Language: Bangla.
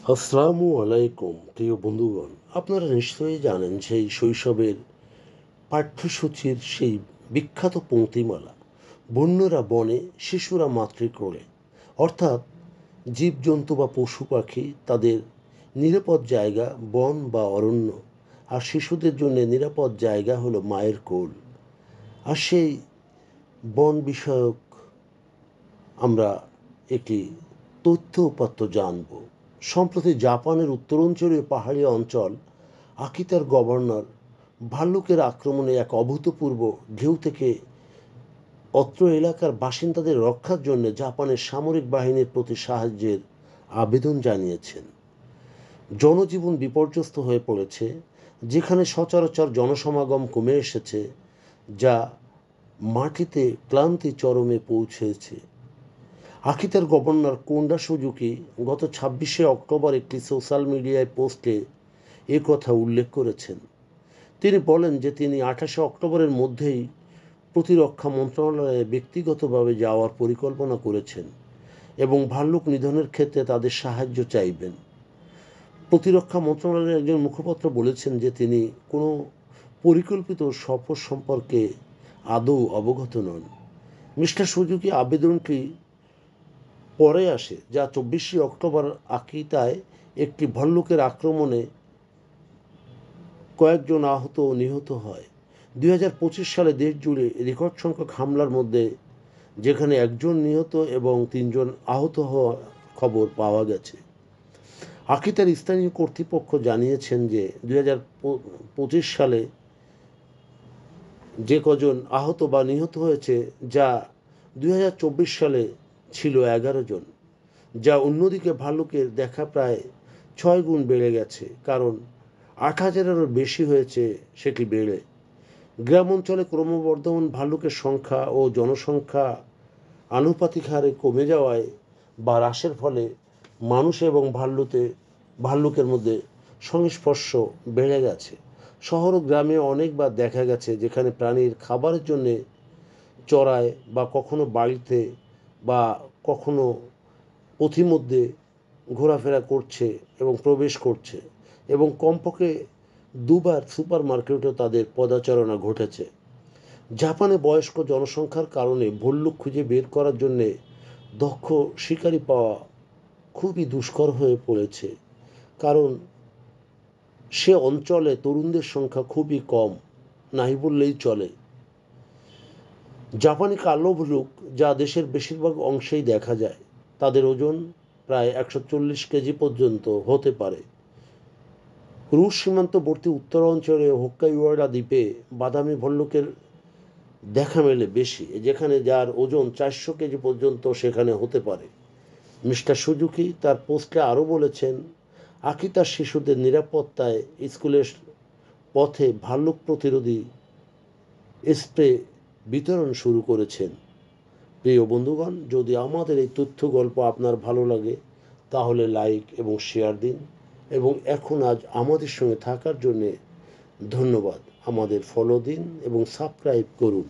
আসসালামু আলাইকুম প্রিয় বন্ধুগণ। আপনারা নিশ্চয়ই জানেন সেই শৈশবের পাঠ্যসূচির সেই বিখ্যাত পংক্তিমালা, বন্যরা বনে, শিশুরা মাতৃক্রোড়ে। অর্থাৎ জীবজন্তু বা পশু পাখি তাদের নিরাপদ জায়গা বন বা অরণ্য, আর শিশুদের জন্য নিরাপদ জায়গা হলো মায়ের কোল। আর সেই বন বিষয়ক আমরা একটি তথ্য উপাত্ত জানব। সম্প্রতি জাপানের উত্তরাঞ্চলীয় পাহাড়ি অঞ্চল আকিতার গভর্নর ভাল্লুকের আক্রমণে এক অভূতপূর্ব ঢেউ থেকে অত্র এলাকার বাসিন্দাদের রক্ষার জন্য জাপানের সামরিক বাহিনীর প্রতি সাহায্যের আবেদন জানিয়েছেন। জনজীবন বিপর্যস্ত হয়ে পড়েছে, যেখানে সচরাচর জনসমাগম কমে এসেছে, যা মাটিতে ক্লান্তি চরমে পৌঁছেছে। আকিতার গভর্নর কোন্ডা সুজুকি গত 26শে অক্টোবর একটি সোশ্যাল মিডিয়ায় পোস্টে এ কথা উল্লেখ করেছেন। তিনি বলেন যে তিনি 28শে অক্টোবরের মধ্যেই প্রতিরক্ষা মন্ত্রণালয়ে ব্যক্তিগতভাবে যাওয়ার পরিকল্পনা করেছেন এবং ভাল্লুক নিধনের ক্ষেত্রে তাদের সাহায্য চাইবেন। প্রতিরক্ষা মন্ত্রণালয়ের একজন মুখপাত্র বলেছেন যে তিনি কোনো পরিকল্পিত সফর সম্পর্কে আদৌ অবগত নন। মিস্টার সুজুকি আবেদনটি পরে আসে, যা 24শে অক্টোবর আকিতায় একটি ভল্লুকের আক্রমণে কয়েকজন আহত ও নিহত হয়। 2025 সালে দেশ জুড়ে রেকর্ড সংখ্যক হামলার মধ্যে, যেখানে একজন নিহত এবং 3জন আহত হওয়ার খবর পাওয়া গেছে। আকিতার স্থানীয় কর্তৃপক্ষ জানিয়েছেন যে 2025 সালে যে কজন আহত বা নিহত হয়েছে, যা 2024 সালে ছিল 11 জন, যা অন্যদিকে ভাল্লুকের দেখা প্রায় 6 গুণ বেড়ে গেছে, কারণ 8,000-এরও বেশি হয়েছে সেটি বেড়ে। গ্রাম অঞ্চলে ক্রমবর্ধমান ভাল্লুকের সংখ্যা ও জনসংখ্যা আনুপাতিক হারে কমে যাওয়ায় বা হ্রাসের ফলে মানুষ এবং ভাল্লুকের মধ্যে সংস্পর্শ বেড়ে গেছে। শহর ও গ্রামে অনেকবার দেখা গেছে যেখানে প্রাণীর খাবারের জন্যে চড়ায় বা কখনো বাড়িতে বা কখনো পথিমধ্যে ঘোরাফেরা করছে এবং প্রবেশ করছে, এবং কমপক্ষে দুবার সুপার মার্কেটেও তাদের পদাচারণা ঘটেছে। জাপানে বয়স্ক জনসংখ্যার কারণে ভল্লুক খুঁজে বের করার জন্যে দক্ষ শিকারি পাওয়া খুবই দুষ্কর হয়ে পড়েছে, কারণ সে অঞ্চলে তরুণদের সংখ্যা খুবই কম, নাই বললেই চলে। জাপানি কালো ভাল্লুক, যা দেশের বেশিরভাগ অংশেই দেখা যায়, তাদের ওজন প্রায় 140 কেজি পর্যন্ত হতে পারে। রুশ সীমান্তবর্তী উত্তরাঞ্চলে হোক্কাইডো দ্বীপে বাদামি ভল্লুকের দেখা মেলে বেশি, যেখানে যার ওজন 400 কেজি পর্যন্ত সেখানে হতে পারে। মিস্টার সুজুকি তার পোস্টে আরও বলেছেন, আকিতার শিশুদের নিরাপত্তায় স্কুলের পথে ভাল্লুক প্রতিরোধী স্প্রে বিতরণ শুরু করেছেন। প্রিয় বন্ধুগণ, যদি আমাদের এই তথ্য গল্প আপনার ভালো লাগে তাহলে লাইক এবং শেয়ার দিন, এবং আজ আমাদের সঙ্গে থাকার জন্যে ধন্যবাদ। আমাদের ফলো দিন এবং সাবস্ক্রাইব করুন।